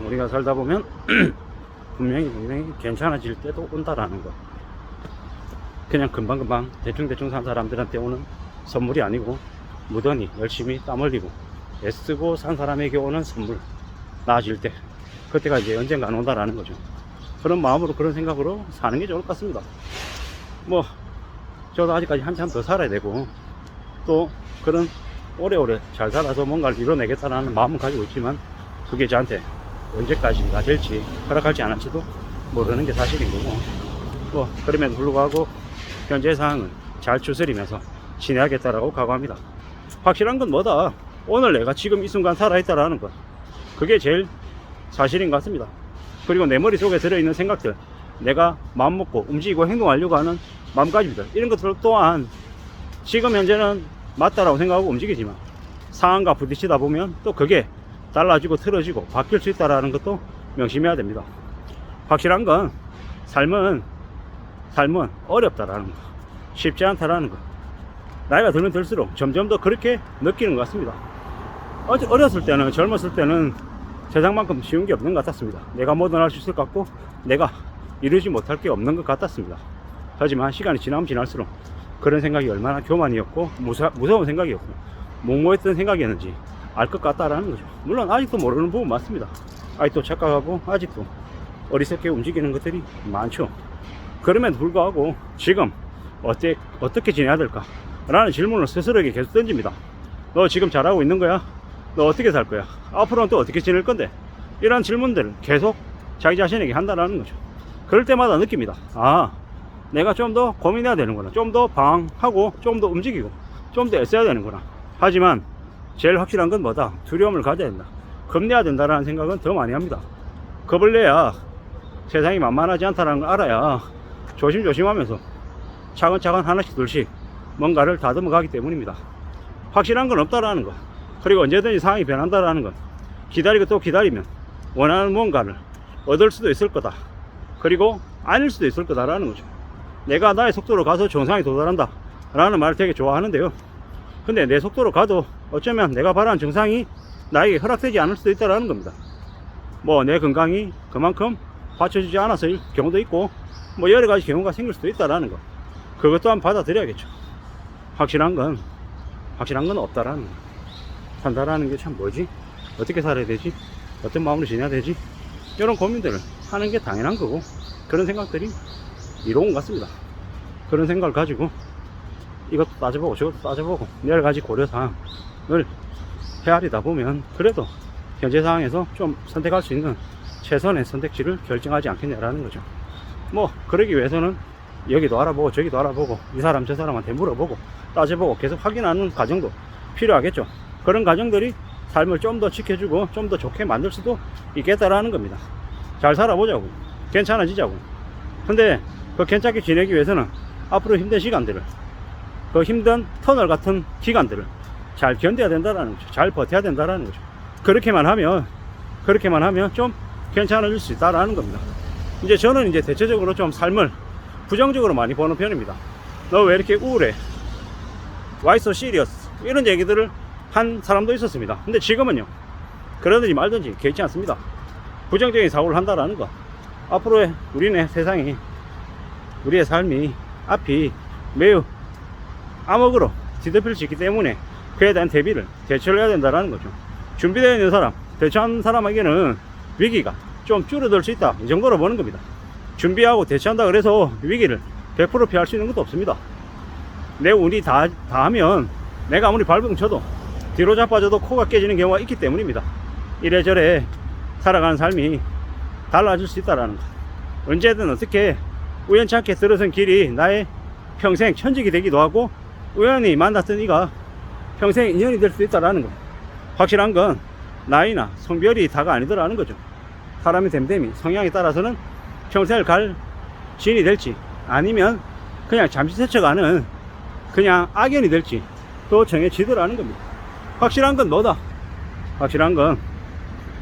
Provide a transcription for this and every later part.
우리가 살다 보면 분명히 괜찮아질 때도 온다라는 거. 그냥 금방금방 대충대충 산 사람들한테 오는 선물이 아니고 무던히 열심히 땀 흘리고 애쓰고 산 사람에게 오는 선물, 나아질 때, 그때가 이제 언젠가 온다라는 거죠. 그런 마음으로, 그런 생각으로 사는 게 좋을 것 같습니다. 뭐 저도 아직까지 한참 더 살아야 되고, 또 그런 오래오래 잘 살아서 뭔가를 이뤄내겠다는 마음은 가지고 있지만, 그게 저한테 언제까지가 될지, 허락할지 안 할지도 모르는 게 사실인 거고, 뭐 그럼에도 불구하고 현재 상황은 잘 추스리면서 지내야겠다라고 각오합니다. 확실한 건 뭐다? 오늘 내가 지금 이 순간 살아있다라는 것, 그게 제일 사실인 것 같습니다. 그리고 내 머릿속에 들어있는 생각들, 내가 마음먹고 움직이고 행동하려고 하는 마음가짐들, 이런 것들 또한 지금 현재는 맞다라고 생각하고 움직이지만, 상황과 부딪히다 보면 또 그게 달라지고 틀어지고 바뀔 수 있다는 것도 명심해야 됩니다. 확실한 건 삶은 어렵다라는 거, 쉽지 않다라는 거, 나이가 들면 들수록 점점 더 그렇게 느끼는 것 같습니다. 어렸을 때는, 젊었을 때는 세상만큼 쉬운 게 없는 것 같았습니다. 내가 뭐든 할 수 있을 것 같고, 내가 이루지 못할 게 없는 것 같았습니다. 하지만 시간이 지나면 지날수록 그런 생각이 얼마나 교만이었고 무서운 생각이었고 무모했던 생각이었는지 알 것 같다라는 거죠. 물론 아직도 모르는 부분 많습니다. 아직도 착각하고 아직도 어리석게 움직이는 것들이 많죠. 그럼에도 불구하고 지금 어떻게 지내야 될까 라는 질문을 스스로에게 계속 던집니다. 너 지금 잘하고 있는 거야? 너 어떻게 살 거야? 앞으로는 또 어떻게 지낼 건데? 이런 질문들을 계속 자기 자신에게 한다는 거죠. 그럴 때마다 느낍니다. 아, 내가 좀 더 고민해야 되는구나, 좀 더 방하고 좀 더 움직이고 좀 더 애써야 되는구나. 하지만 제일 확실한 건 뭐다? 두려움을 가져야 된다, 겁내야 된다라는 생각은 더 많이 합니다. 겁을 내야 세상이 만만하지 않다는 걸 알아야 조심조심하면서 차근차근 하나씩 둘씩 뭔가를 다듬어 가기 때문입니다. 확실한 건 없다라는 것, 그리고 언제든지 상황이 변한다라는 것, 기다리고 또 기다리면 원하는 뭔가를 얻을 수도 있을 거다, 그리고 아닐 수도 있을 거다라는 거죠. 내가 나의 속도로 가서 정상에 도달한다 라는 말을 되게 좋아하는데요, 근데 내 속도로 가도 어쩌면 내가 바라는 정상이 나에게 허락되지 않을 수도 있다라는 겁니다. 뭐 내 건강이 그만큼 받쳐주지 않아서일 경우도 있고, 뭐 여러가지 경우가 생길 수도 있다라는 것, 그것 또한 받아들여야겠죠. 확실한 건 없다라는 거. 산다라는 게 참 뭐지? 어떻게 살아야 되지? 어떤 마음으로 지내야 되지? 이런 고민들을 하는 게 당연한 거고, 그런 생각들이 이로운 것 같습니다. 그런 생각을 가지고 이것도 따져보고 저것도 따져보고 여러 가지 고려사항을 헤아리다 보면 그래도 현재 상황에서 좀 선택할 수 있는 최선의 선택지를 결정하지 않겠냐라는 거죠. 뭐 그러기 위해서는 여기도 알아보고 저기도 알아보고 이 사람 저 사람한테 물어보고 따져보고 계속 확인하는 과정도 필요하겠죠. 그런 과정들이 삶을 좀 더 지켜주고 좀 더 좋게 만들 수도 있겠다라는 겁니다. 잘 살아보자고, 괜찮아지자고. 근데 그 괜찮게 지내기 위해서는 앞으로 힘든 시간들을, 그 힘든 터널 같은 기간들을 잘 견뎌야 된다라는 거죠. 잘 버텨야 된다라는 거죠. 그렇게만 하면 좀 괜찮아질 수 있다라는 겁니다. 이제 저는 이제 대체적으로 좀 삶을 부정적으로 많이 보는 편입니다. 너 왜 이렇게 우울해? Why so serious? 이런 얘기들을 한 사람도 있었습니다. 근데 지금은요, 그러든지 말든지 개의치 않습니다. 부정적인 사고를 한다라는 거, 앞으로의 우리네 세상이, 우리의 삶이 앞이 매우 암흑으로 뒤덮일 수 있기 때문에 그에 대한 대처를 해야 된다는 거죠. 준비되어 있는 사람, 대처한 사람에게는 위기가 좀 줄어들 수 있다, 이 정도로 보는 겁니다. 준비하고 대처한다 그래서 위기를 100% 피할 수 있는 것도 없습니다. 내 운이 다 하면 내가 아무리 발버둥 쳐도 뒤로 자빠져도 코가 깨지는 경우가 있기 때문입니다. 이래저래 살아가는 삶이 달라질 수 있다는 것, 언제든 어떻게 우연찮게 들어선 길이 나의 평생 천직이 되기도 하고, 우연히 만났던 이가 평생 인연이 될 수 있다는 것. 확실한 건 나이나 성별이 다가 아니더라는 거죠. 사람의 됨됨이, 성향에 따라서는 평생을 갈 지인이 될지, 아니면 그냥 잠시 스쳐가는 그냥 악연이 될지 또 정해지더라는 겁니다. 확실한 건 뭐다? 확실한 건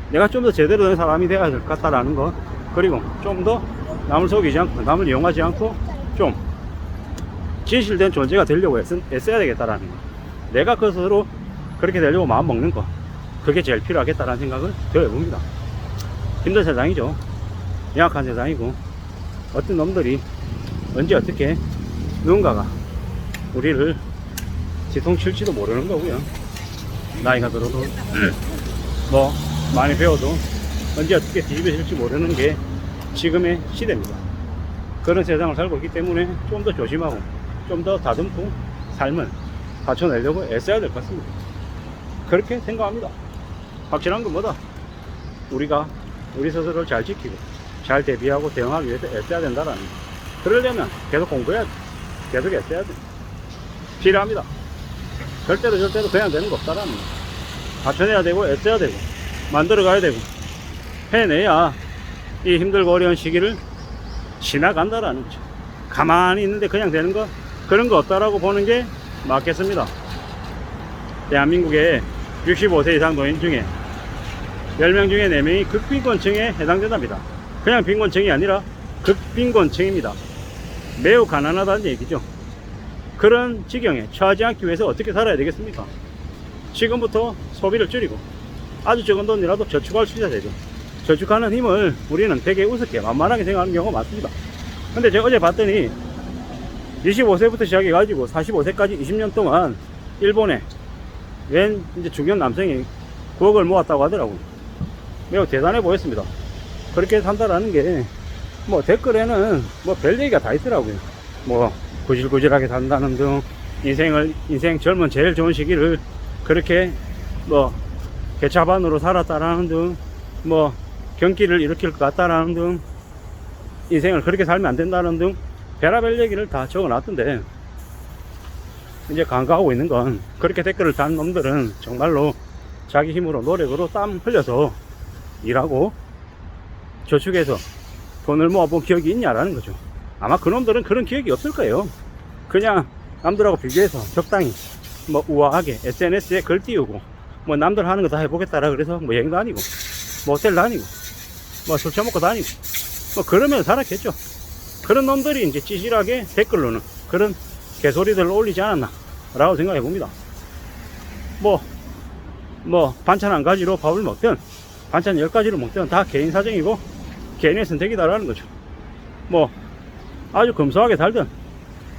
내가 좀 더 제대로 된 사람이 되어야 될 것 같다라는 것, 그리고 좀 더 남을 속이지 않고 남을 이용하지 않고 좀 진실된 존재가 되려고 애써야 되겠다라는 것, 내가 그 스스로 그렇게 되려고 마음 먹는 것, 그게 제일 필요하겠다라는 생각을 더 해봅니다. 힘든 세상이죠. 영악한 세상이고, 어떤 놈들이 언제 어떻게 누군가가 우리를 뒤통칠지도 모르는 거고요. 나이가 들어도 뭐 많이 배워도 언제 어떻게 뒤집어질지 모르는 게 지금의 시대입니다. 그런 세상을 살고 있기 때문에 좀 더 조심하고 좀 더 다듬고 삶을 갖춰내려고 애써야 될 것 같습니다. 그렇게 생각합니다. 확실한 건 뭐다? 우리가 우리 스스로를 잘 지키고 잘 대비하고 대응하기 위해서 애써야 된다라는 거. 그러려면 계속 공부해야 돼. 계속 애써야 돼. 필요합니다. 절대로 그냥 되는 거 없다라는 거. 갖춰내야 되고 애써야 되고 만들어 가야 되고 해내야 이 힘들고 어려운 시기를 지나간다라는 거죠. 가만히 있는데 그냥 되는 거 그런 거 없다라고 보는 게 맞겠습니다. 대한민국의 65세 이상 노인 중에 10명 중에 4명이 극빈곤층에 해당된답니다. 그냥 빈곤층이 아니라 극빈곤층입니다. 매우 가난하다는 얘기죠. 그런 지경에 처하지 않기 위해서 어떻게 살아야 되겠습니까? 지금부터 소비를 줄이고 아주 적은 돈이라도 저축할 수 있어야 되죠. 저축하는 힘을 우리는 되게 우습게 만만하게 생각하는 경우가 많습니다. 근데 제가 어제 봤더니 25세부터 시작해 가지고 45세까지 20년 동안 일본에 웬 이제 중년 남성이 9억을 모았다고 하더라고요. 매우 대단해 보였습니다. 그렇게 산다라는 게 뭐 댓글에는 뭐 별 얘기가 다 있더라고요. 뭐 구질구질하게 산다는 등 인생 젊은 제일 좋은 시기를 그렇게 뭐 개차반으로 살았다라는 등 뭐 경기를 일으킬 것 같다라는 등 인생을 그렇게 살면 안 된다는 등 별의별 얘기를 다 적어 놨던데, 이제 간과하고 있는 건 그렇게 댓글을 단 놈들은 정말로 자기 힘으로 노력으로 땀 흘려서 일하고 저축해서 돈을 모아본 기억이 있냐라는 거죠. 아마 그놈들은 그런 기억이 없을 거예요. 그냥 남들하고 비교해서 적당히 뭐 우아하게 SNS에 글 띄우고 뭐 남들 하는 거 다 해보겠다라 그래서 뭐 여행 다니고 뭐 호텔 다니고 뭐 술 처먹고 다니고 뭐 그러면 살았겠죠. 그런 놈들이 이제 찌질하게 댓글로는 그런 개소리들을 올리지 않았나 라고 생각해 봅니다. 뭐 반찬 한 가지로 밥을 먹든 반찬 10가지를 먹든 다 개인 사정이고 개인의 선택이다라는 거죠. 뭐 아주 검소하게 살든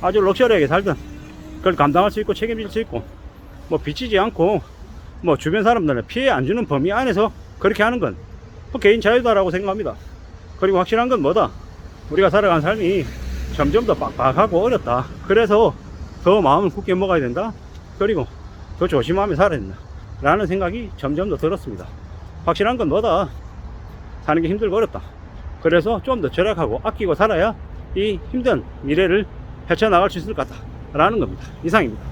아주 럭셔리하게 살든 그걸 감당할 수 있고 책임질 수 있고 뭐 비치지 않고 뭐 주변 사람들은 피해 안 주는 범위 안에서 그렇게 하는 건 뭐 개인 자유다라고 생각합니다. 그리고 확실한 건 뭐다? 우리가 살아가는 삶이 점점 더 빡빡하고 어렵다. 그래서 더 마음을 굳게 먹어야 된다. 그리고 더 조심하며 살아야 된다 라는 생각이 점점 더 들었습니다. 확실한 건 뭐다? 사는 게 힘들고 어렵다. 그래서 좀 더 절약하고 아끼고 살아야 이 힘든 미래를 헤쳐나갈 수 있을 것 같다 라는 겁니다. 이상입니다.